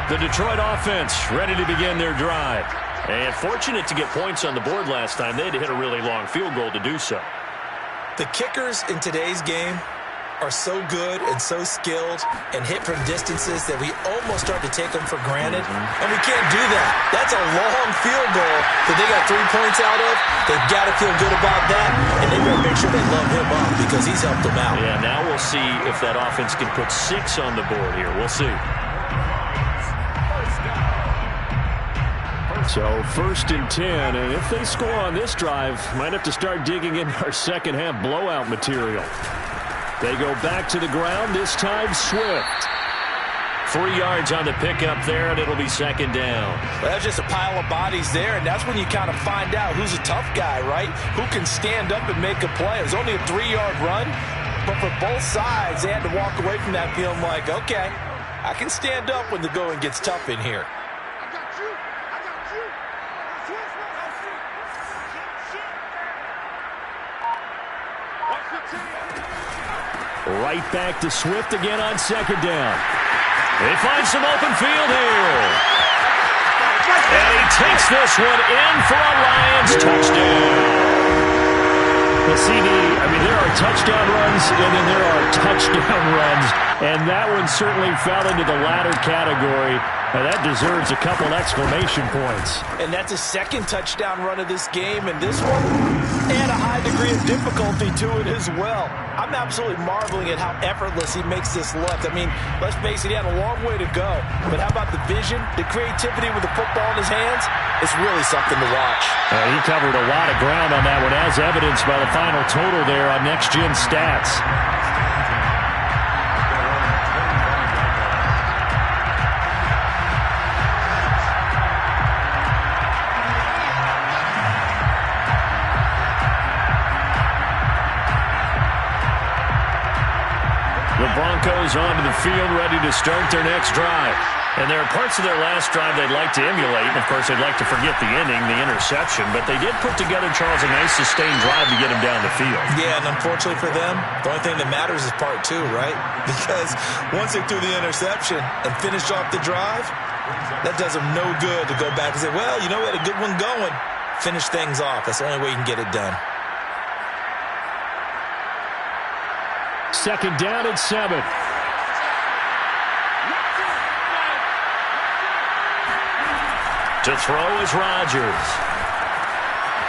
The Detroit offense ready to begin their drive. And fortunate to get points on the board last time. They had to hit a really long field goal to do so. The kickers in today's game are so good and so skilled and hit from distances that we almost start to take them for granted. And we can't do that. That's a long field goal that they got 3 points out of. They've got to feel good about that, and they better make sure they love him up because he's helped them out. Yeah, now we'll see if that offense can put 6 on the board here. We'll see. So 1st and 10, and if they score on this drive, might have to start digging in our second half blowout material. They go back to the ground, this time Swift. 3 yards on the pickup there, and it'll be 2nd down. Well, that's just a pile of bodies there, and that's when you kind of find out who's a tough guy, right? Who can stand up and make a play. It was only a 3-yard run, but for both sides, they had to walk away from that feeling like, okay, I can stand up when the going gets tough in here. Right back to Swift again on 2nd down. They find some open field here. And he takes this one in for a Lions touchdown. The CD, there are touchdown runs and then there are touchdown runs. And that one certainly fell into the latter category. Now that deserves a couple exclamation points. And that's a 2nd touchdown run of this game. And this one had a high degree of difficulty to it as well. I'm absolutely marveling at how effortless he makes this look. Let's face it, he had a long way to go. But how about the vision, the creativity with the football in his hands? It's really something to watch. He covered a lot of ground on that one, as evidenced by the final total there on Next Gen Stats. The Broncos onto the field, ready to start their next drive. And there are parts of their last drive they'd like to emulate. And, of course, they'd like to forget the ending, the interception. But they did put together, Charles, a nice sustained drive to get him down the field. Yeah, and unfortunately for them, the only thing that matters is part 2, right? Because once they threw the interception and finished off the drive, that does them no good to go back and say, well, we had a good one going. Finish things off. That's the only way you can get it done. 2nd down and 7. To throw is Rodgers.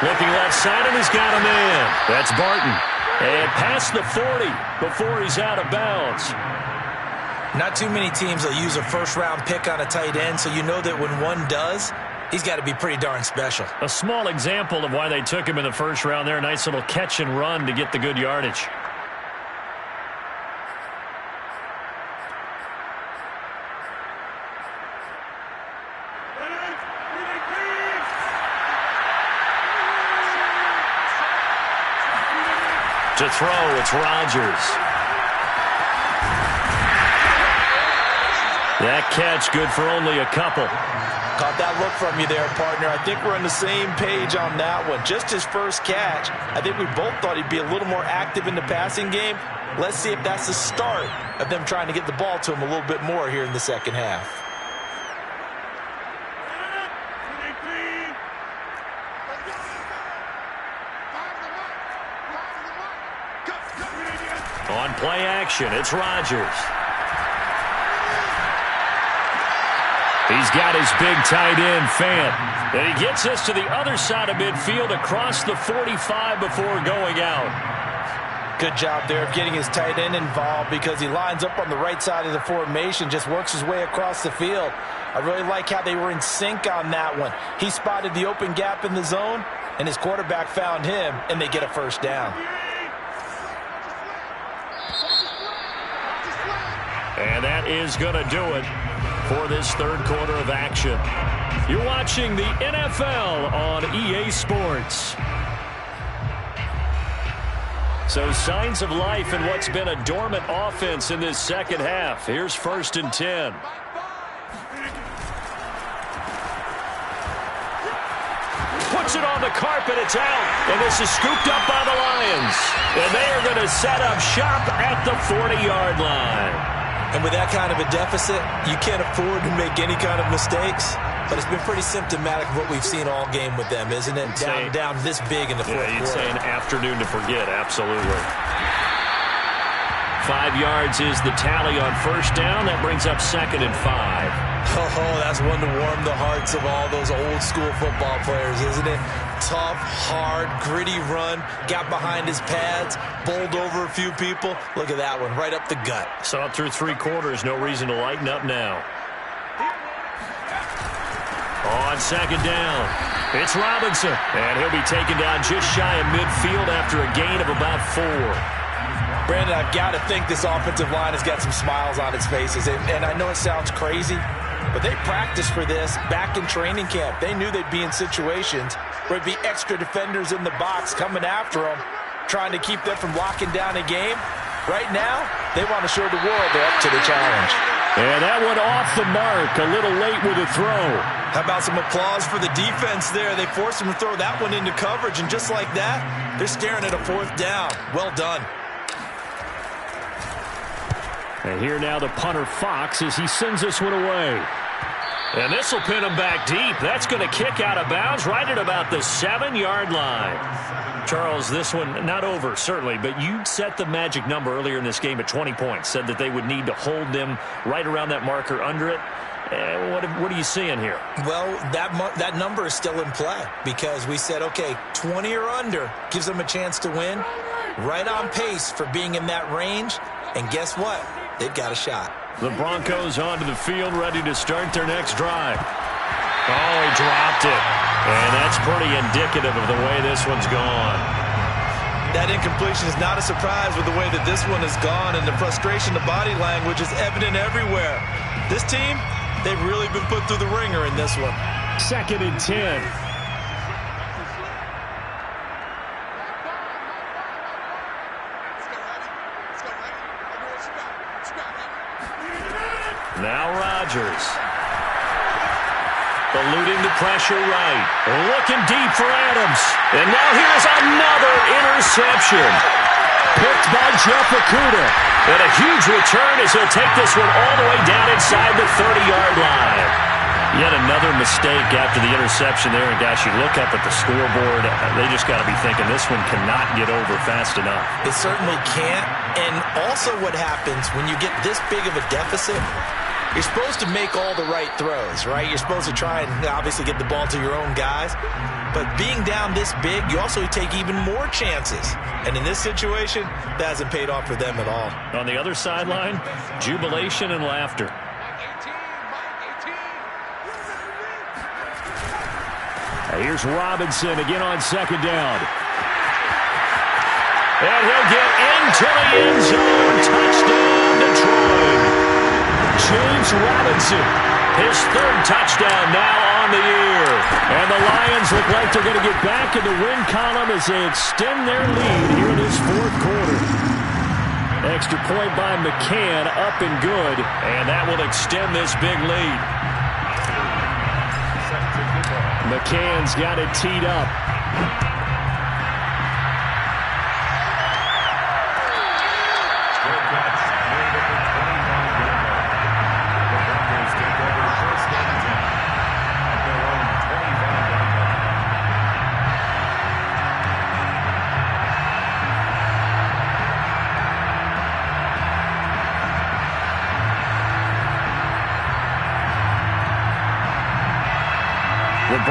Looking left side, and he's got a man. That's Barton. And past the 40 before he's out of bounds. Not too many teams will use a first-round pick on a tight end, so you know that when one does, he's got to be pretty darn special. A small example of why they took him in the first round there. A nice little catch and run to get the good yardage. To throw, it's Rodgers. That catch good for only a couple. Caught that look from you there, partner. I think we're on the same page on that one. Just his first catch. I think we both thought he'd be a little more active in the passing game. Let's see if that's the start of them trying to get the ball to him a little bit more here in the second half. On play action, it's Rodgers. He's got his big tight end, Fant. And he gets us to the other side of midfield across the 45 before going out. Good job there of getting his tight end involved because he lines up on the right side of the formation, just works his way across the field. I really like how they were in sync on that one. He spotted the open gap in the zone, and his quarterback found him, and they get a first down. And that is going to do it for this third quarter of action. You're watching the NFL on EA Sports. So signs of life in what's been a dormant offense in this second half. Here's 1st and 10. Puts it on the carpet, it's out, and this is scooped up by the Lions. And they are going to set up shop at the 40-yard line. And with that kind of a deficit, you can't afford to make any kind of mistakes. But it's been pretty symptomatic of what we've seen all game with them, isn't it? Down this big in the fourth quarter. You'd say an afternoon to forget, absolutely. 5 yards is the tally on first down. That brings up 2nd and 5. Oh, that's one to warm the hearts of all those old school football players, isn't it? Tough, hard, gritty run, got behind his pads, bowled over a few people. Look at that one, right up the gut. Saw it through 3 quarters, no reason to lighten up now. On 2nd down, it's Robinson, and he'll be taken down just shy of midfield after a gain of about 4. Brandon, I've got to think this offensive line has got some smiles on its faces. And I know it sounds crazy, but they practiced for this back in training camp. They knew they'd be in situations where there'd be extra defenders in the box coming after them, trying to keep them from locking down a game. Right now, they want to show the world they're up to the challenge. And that one off the mark, a little late with a throw. How about some applause for the defense there? They forced him to throw that one into coverage, and just like that, they're staring at a 4th down. Well done. And here now the punter Fox as he sends this one away. And this will pin him back deep. That's going to kick out of bounds right at about the 7-yard line. Charles, this one not over, certainly, but you set the magic number earlier in this game at 20 points. Said that they would need to hold them right around that marker under it. What are you seeing here? Well, that number is still in play because we said, okay, 20 or under gives them a chance to win. Right on pace for being in that range. And guess what? They've got a shot. The Broncos onto the field, ready to start their next drive. Oh, he dropped it. And that's pretty indicative of the way this one's gone. That incompletion is not a surprise with the way that this one has gone, and the frustration, the body language is evident everywhere. This team, they've really been put through the ringer in this one. 2nd and 10. Now Rodgers. Eluding the pressure right. Looking deep for Adams. And now here's another interception. Picked by Wk13. And a huge return as he'll take this one all the way down inside the 30-yard line. Yet another mistake after the interception there. And gosh, you look up at the scoreboard, they just got to be thinking this one cannot get over fast enough. It certainly can't. And also what happens when you get this big of a deficit, you're supposed to make all the right throws, right? You're supposed to try and obviously get the ball to your own guys. But being down this big, you also take even more chances. And in this situation, that hasn't paid off for them at all. On the other sideline, jubilation and laughter. Here's Robinson again on 2nd down. And he'll get into the end zone. Touchdown, Detroit. James Robinson, his 3rd touchdown now on the year. And the Lions look like they're going to get back in the win column as they extend their lead here in this 4th quarter. Extra point by McCann, up and good. And that will extend this big lead. McCann's got it teed up.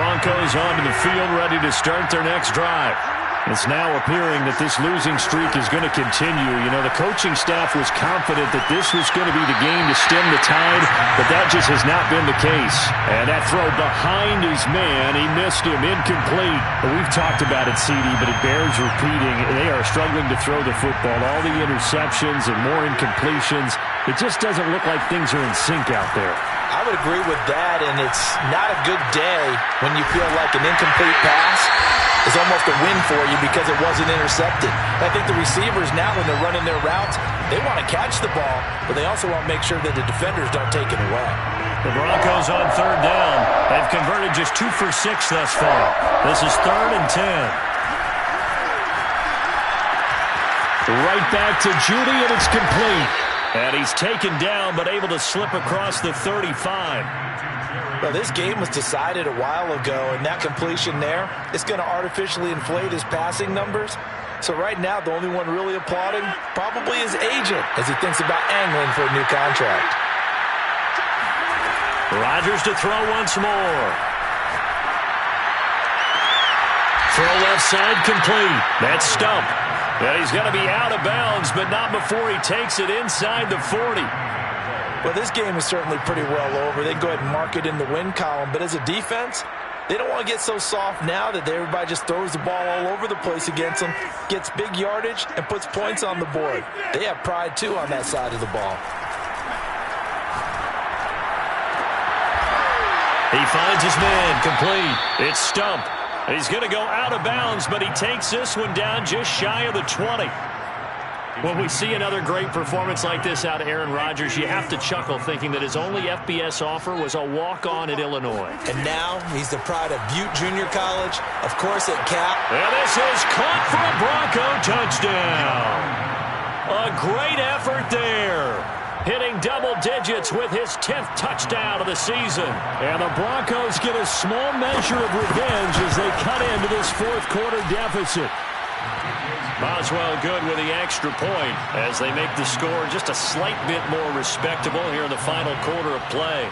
Broncos onto the field, ready to start their next drive. It's now appearing that this losing streak is going to continue. You know, the coaching staff was confident that this was going to be the game to stem the tide, but that just has not been the case. And that throw behind his man, he missed him, incomplete. But we've talked about it, CD, but it bears repeating. They are struggling to throw the football. All the interceptions and more incompletions. It just doesn't look like things are in sync out there. I would agree with that, and it's not a good day when you feel like an incomplete pass is almost a win for you because it wasn't intercepted. I think the receivers now, when they're running their routes, they want to catch the ball, but they also want to make sure that the defenders don't take it away. The Broncos on third down. They've converted just 2 for 6 thus far. This is 3rd and 10. Right back to Judy, and it's complete. And he's taken down, but able to slip across the 35. Well, this game was decided a while ago, and that completion there is going to artificially inflate his passing numbers. So right now, the only one really applauding probably his agent as he thinks about angling for a new contract. Rodgers to throw once more. Throw left side complete. That's Stump. And he's going to be out of bounds, but not before he takes it inside the 40. Well, this game is certainly pretty well over. They can go ahead and mark it in the win column. But as a defense, they don't want to get so soft now that everybody just throws the ball all over the place against them, gets big yardage, and puts points on the board. They have pride, too, on that side of the ball. He finds his man complete. It's Stump. He's going to go out of bounds, but he takes this one down just shy of the 20. When we see another great performance like this out of Aaron Rodgers, you have to chuckle thinking that his only FBS offer was a walk-on at Illinois. And now he's the pride of Butte Junior College, of course at Cap. And this is caught for a Bronco touchdown. A great effort there. Hitting double digits with his 10th touchdown of the season. And the Broncos get a small measure of revenge as they cut into this fourth quarter deficit. Boswell good with the extra point as they make the score just a slight bit more respectable here in the final quarter of play.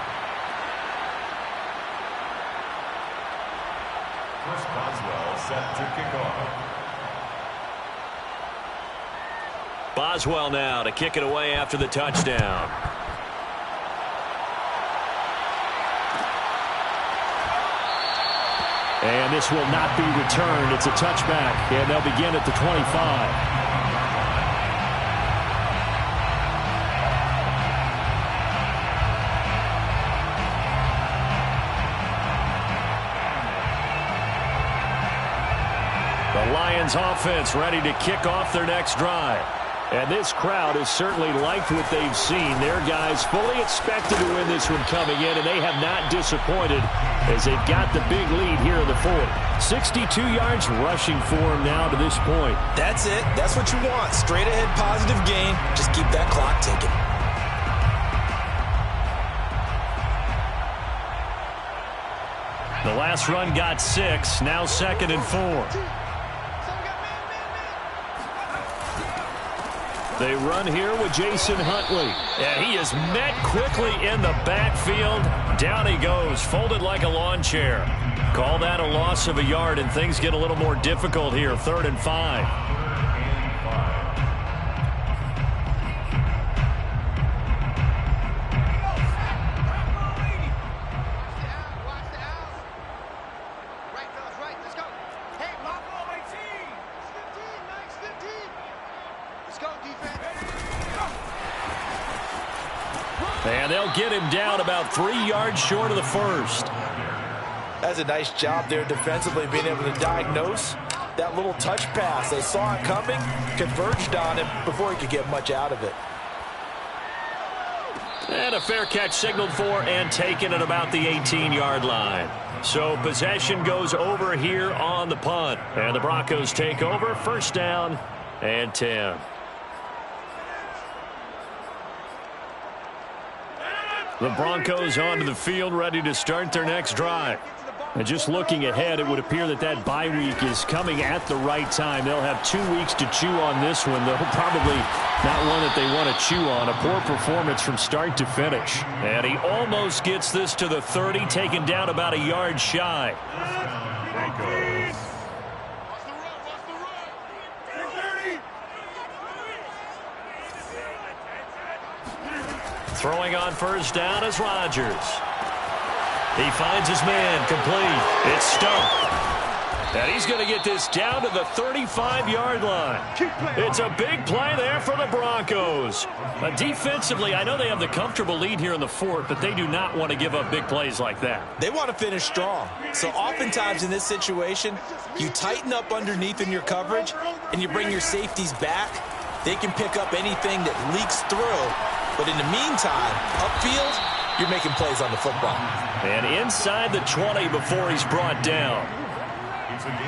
Chris Boswell set to kick off. Boswell now to kick it away after the touchdown. And this will not be returned. It's a touchback, and they'll begin at the 25. The Lions offense ready to kick off their next drive. And this crowd has certainly liked what they've seen. Their guys fully expected to win this one coming in, and they have not disappointed as they've got the big lead here in the fourth. 62 yards rushing for them now to this point. That's it. That's what you want. Straight ahead positive gain. Just keep that clock ticking. The last run got 6. Now 2nd and 4. They run here with Jason Huntley. And he is met quickly in the backfield. Down he goes, folded like a lawn chair. Call that a loss of a yard, and things get a little more difficult here. 3rd and 5. And they'll get him down about 3 yards short of the first. That's a nice job there defensively, being able to diagnose that little touch pass. They saw it coming, converged on him before he could get much out of it. And a fair catch signaled for and taken at about the 18-yard line. So possession goes over here on the punt. And the Broncos take over, 1st down and 10. The Broncos onto the field, ready to start their next drive. And just looking ahead, it would appear that bye week is coming at the right time. They'll have 2 weeks to chew on this one, though probably not one that they want to chew on. A poor performance from start to finish. And he almost gets this to the 30, taken down about a yard shy. Broncos. Throwing on first down is Rodgers. He finds his man, complete. It's Stumpf. And he's going to get this down to the 35-yard line. It's a big play there for the Broncos. But defensively, I know they have the comfortable lead here in the fourth, but they do not want to give up big plays like that. They want to finish strong. So oftentimes in this situation, you tighten up underneath in your coverage, and you bring your safeties back. They can pick up anything that leaks through. But in the meantime, upfield, you're making plays on the football. And inside the 20 before he's brought down.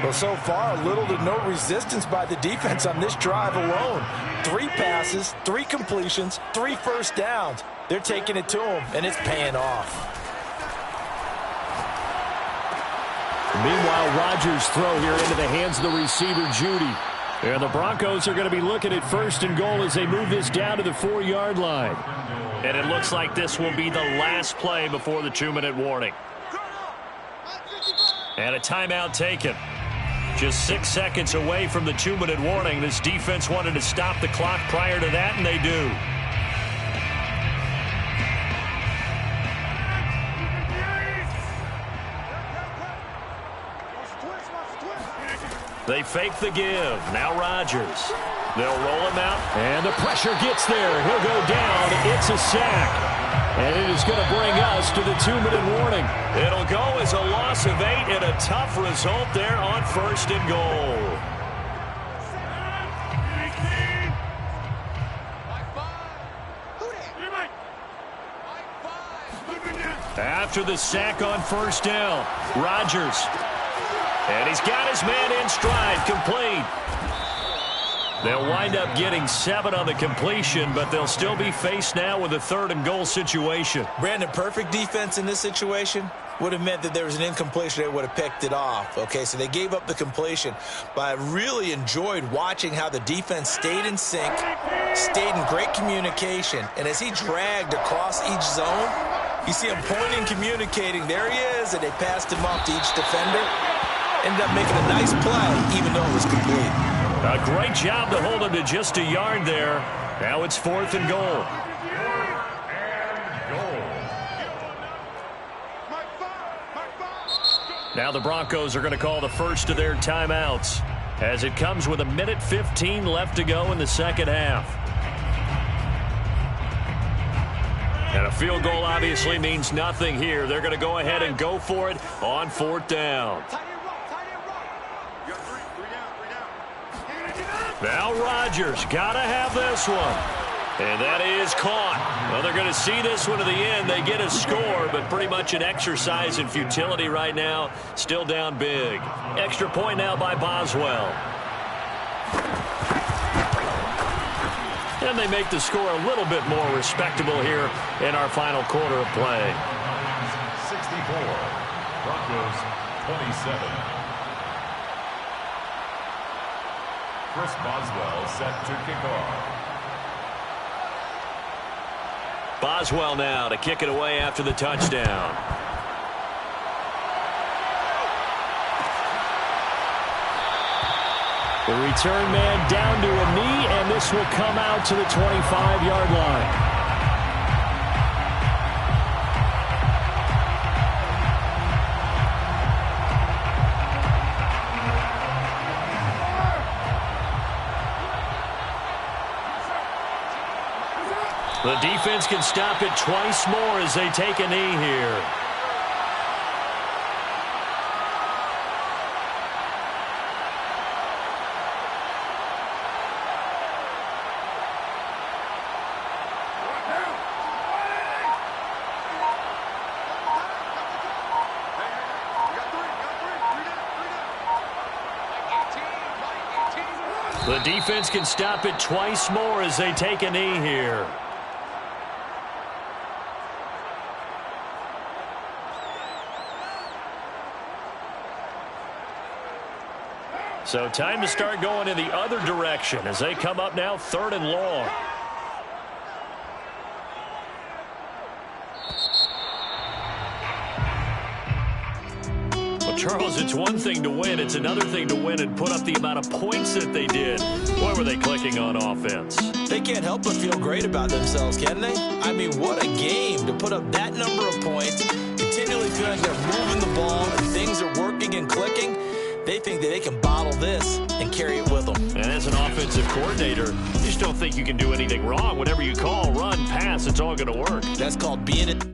Well, so far, little to no resistance by the defense on this drive alone. 3 passes, 3 completions, 3 first downs. They're taking it to him, and it's paying off. Meanwhile, Rodgers' throw here into the hands of the receiver, Judy. And the Broncos are going to be looking at first and goal as they move this down to the 4-yard line. And it looks like this will be the last play before the 2-minute warning. And a timeout taken. Just 6 seconds away from the 2-minute warning. This defense wanted to stop the clock prior to that, and they do. They fake the give. Now Rodgers. They'll roll him out, and the pressure gets there. He'll go down. It's a sack. And it is going to bring us to the 2-minute warning. It'll go as a loss of 8 and a tough result there on first and goal. After the sack on first down, Rodgers. And he's got his man in stride, complete. They'll wind up getting 7 on the completion, but they'll still be faced now with a 3rd and goal situation. Brandon, perfect defense in this situation would have meant that there was an incompletion. They would have picked it off. Okay, so they gave up the completion. But I really enjoyed watching how the defense stayed in sync, stayed in great communication. And as he dragged across each zone, you see him pointing, communicating. There he is, and they passed him off to each defender. Ended up making a nice play, even though it was complete. A great job to hold him to just a yard there. Now it's 4th and goal. Now the Broncos are going to call the first of their timeouts as it comes with 1:15 left to go in the second half. And a field goal obviously means nothing here. They're going to go ahead and go for it on 4th down. Now Rodgers, got to have this one. And that is caught. Well, they're going to see this one to the end. They get a score, but pretty much an exercise in futility right now. Still down big. Extra point now by Boswell. And they make the score a little bit more respectable here in our final quarter of play. 64, Broncos 27. Chris Boswell set to kick off. Boswell now to kick it away after the touchdown. The return man down to a knee, and this will come out to the 25-yard line. The defense can stop it twice more as they take a knee here. The defense can stop it twice more as they take a knee here. So time to start going in the other direction as they come up now 3rd and long. Well, Charles, it's one thing to win. It's another thing to win and put up the amount of points that they did. Boy, were they clicking on offense. They can't help but feel great about themselves, can they? I mean, what a game to put up that number of points, continually feel like they're moving the ball and things are working and clicking. They think that they can bottle this and carry it with them. And as an offensive coordinator, you just don't think you can do anything wrong. Whatever you call, run, pass, it's all going to work. That's called being it.